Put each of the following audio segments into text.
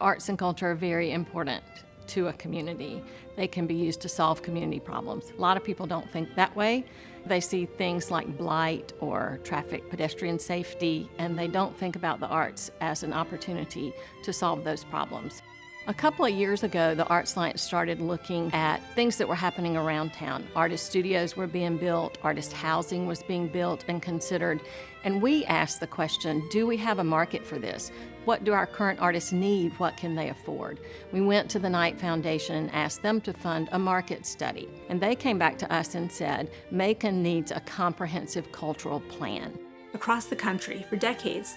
Arts and culture are very important to a community. They can be used to solve community problems. A lot of people don't think that way. They see things like blight or traffic pedestrian safety, and they don't think about the arts as an opportunity to solve those problems. A couple of years ago, the Arts Alliance started looking at things that were happening around town. Artist studios were being built, artist housing was being built and considered, and we asked the question, do we have a market for this? What do our current artists need? What can they afford? We went to the Knight Foundation and asked them to fund a market study, and they came back to us and said, Macon needs a comprehensive cultural plan. Across the country, for decades,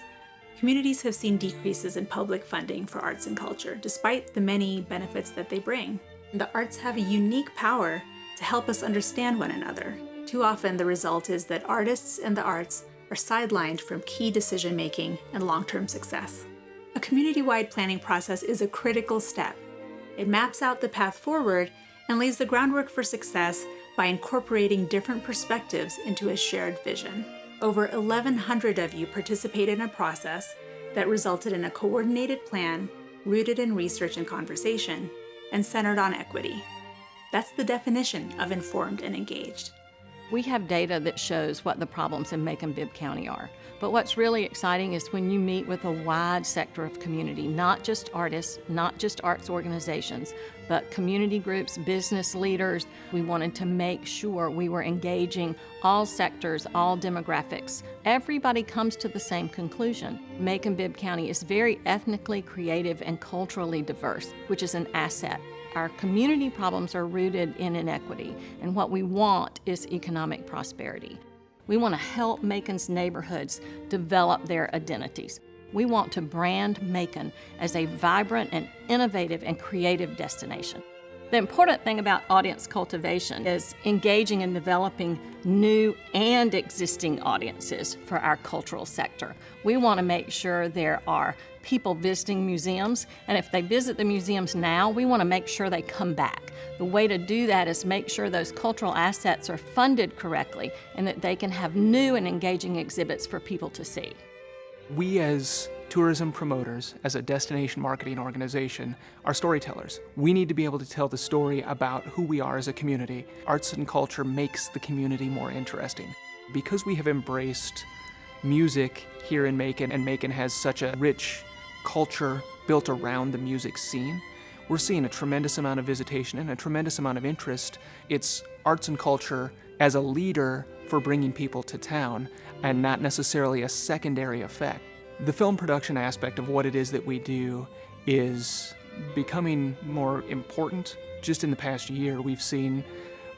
communities have seen decreases in public funding for arts and culture, despite the many benefits that they bring. The arts have a unique power to help us understand one another. Too often, the result is that artists and the arts are sidelined from key decision-making and long-term success. A community-wide planning process is a critical step. It maps out the path forward and lays the groundwork for success by incorporating different perspectives into a shared vision. Over 1,100 of you participated in a process that resulted in a coordinated plan rooted in research and conversation and centered on equity. That's the definition of informed and engaged. We have data that shows what the problems in Macon-Bibb County are. But what's really exciting is when you meet with a wide sector of community, not just artists, not just arts organizations, but community groups, business leaders. We wanted to make sure we were engaging all sectors, all demographics. Everybody comes to the same conclusion. Macon-Bibb County is very ethnically creative and culturally diverse, which is an asset. Our community problems are rooted in inequity, and what we want is economic prosperity. We want to help Macon's neighborhoods develop their identities. We want to brand Macon as a vibrant and innovative and creative destination. The important thing about audience cultivation is engaging and developing new and existing audiences for our cultural sector. We want to make sure there are people visiting museums, and if they visit the museums now, we want to make sure they come back. The way to do that is make sure those cultural assets are funded correctly and that they can have new and engaging exhibits for people to see. We as tourism promoters, as a destination marketing organization, are storytellers. We need to be able to tell the story about who we are as a community. Arts and culture makes the community more interesting. Because we have embraced music here in Macon, and Macon has such a rich culture built around the music scene, we're seeing a tremendous amount of visitation and a tremendous amount of interest. It's arts and culture as a leader for bringing people to town and not necessarily a secondary effect. The film production aspect of what it is that we do is becoming more important. Just in the past year, we've seen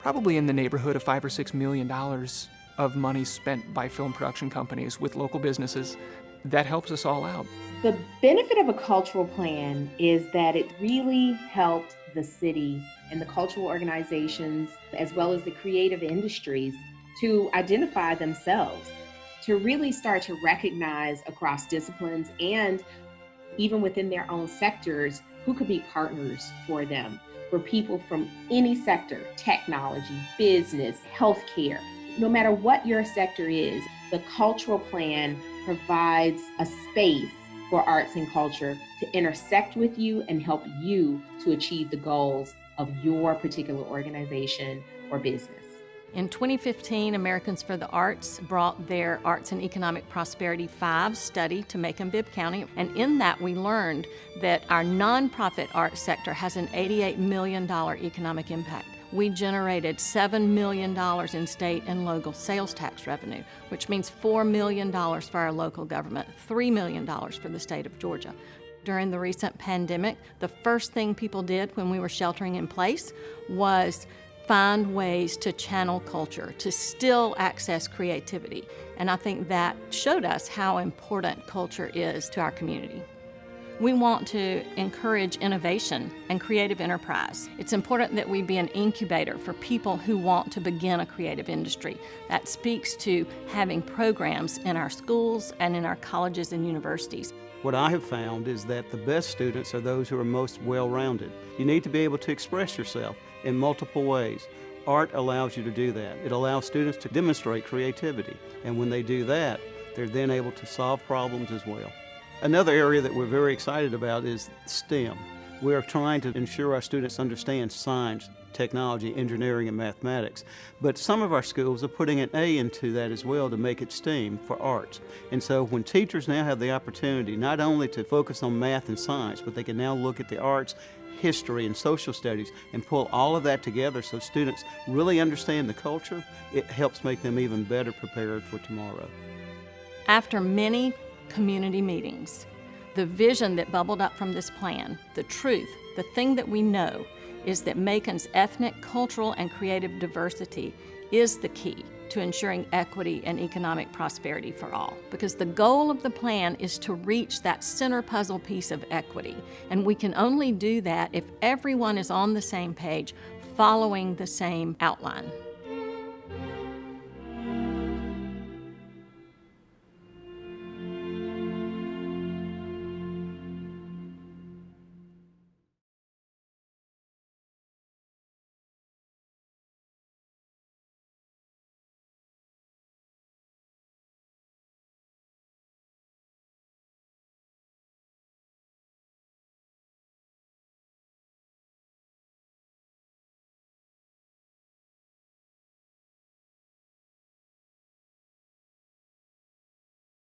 probably in the neighborhood of $5 or $6 million of money spent by film production companies with local businesses. That helps us all out. The benefit of a cultural plan is that it really helped the city and the cultural organizations, as well as the creative industries, to identify themselves, to really start to recognize across disciplines and even within their own sectors who could be partners for them, for people from any sector, technology, business, healthcare. No matter what your sector is, the cultural plan provides a space for arts and culture to intersect with you and help you to achieve the goals of your particular organization or business. In 2015, Americans for the Arts brought their Arts and Economic Prosperity 5 study to Macon-Bibb County, and in that we learned that our nonprofit arts sector has an $88 million economic impact. We generated $7 million in state and local sales tax revenue, which means $4 million for our local government, $3 million for the state of Georgia. During the recent pandemic, the first thing people did when we were sheltering in place was find ways to channel culture, to still access creativity. And I think that showed us how important culture is to our community. We want to encourage innovation and creative enterprise. It's important that we be an incubator for people who want to begin a creative industry. That speaks to having programs in our schools and in our colleges and universities. What I have found is that the best students are those who are most well-rounded. You need to be able to express yourself in multiple ways. Art allows you to do that. It allows students to demonstrate creativity. And when they do that, they're then able to solve problems as well. Another area that we're very excited about is STEM. We're trying to ensure our students understand science, technology, engineering, and mathematics. But some of our schools are putting an A into that as well to make it STEAM for arts. And so when teachers now have the opportunity not only to focus on math and science, but they can now look at the arts, history, and social studies and pull all of that together so students really understand the culture, it helps make them even better prepared for tomorrow. After many community meetings, the vision that bubbled up from this plan, the truth, the thing that we know, is that Macon's ethnic, cultural, and creative diversity is the key to ensuring equity and economic prosperity for all. Because the goal of the plan is to reach that center puzzle piece of equity. And we can only do that if everyone is on the same page, following the same outline.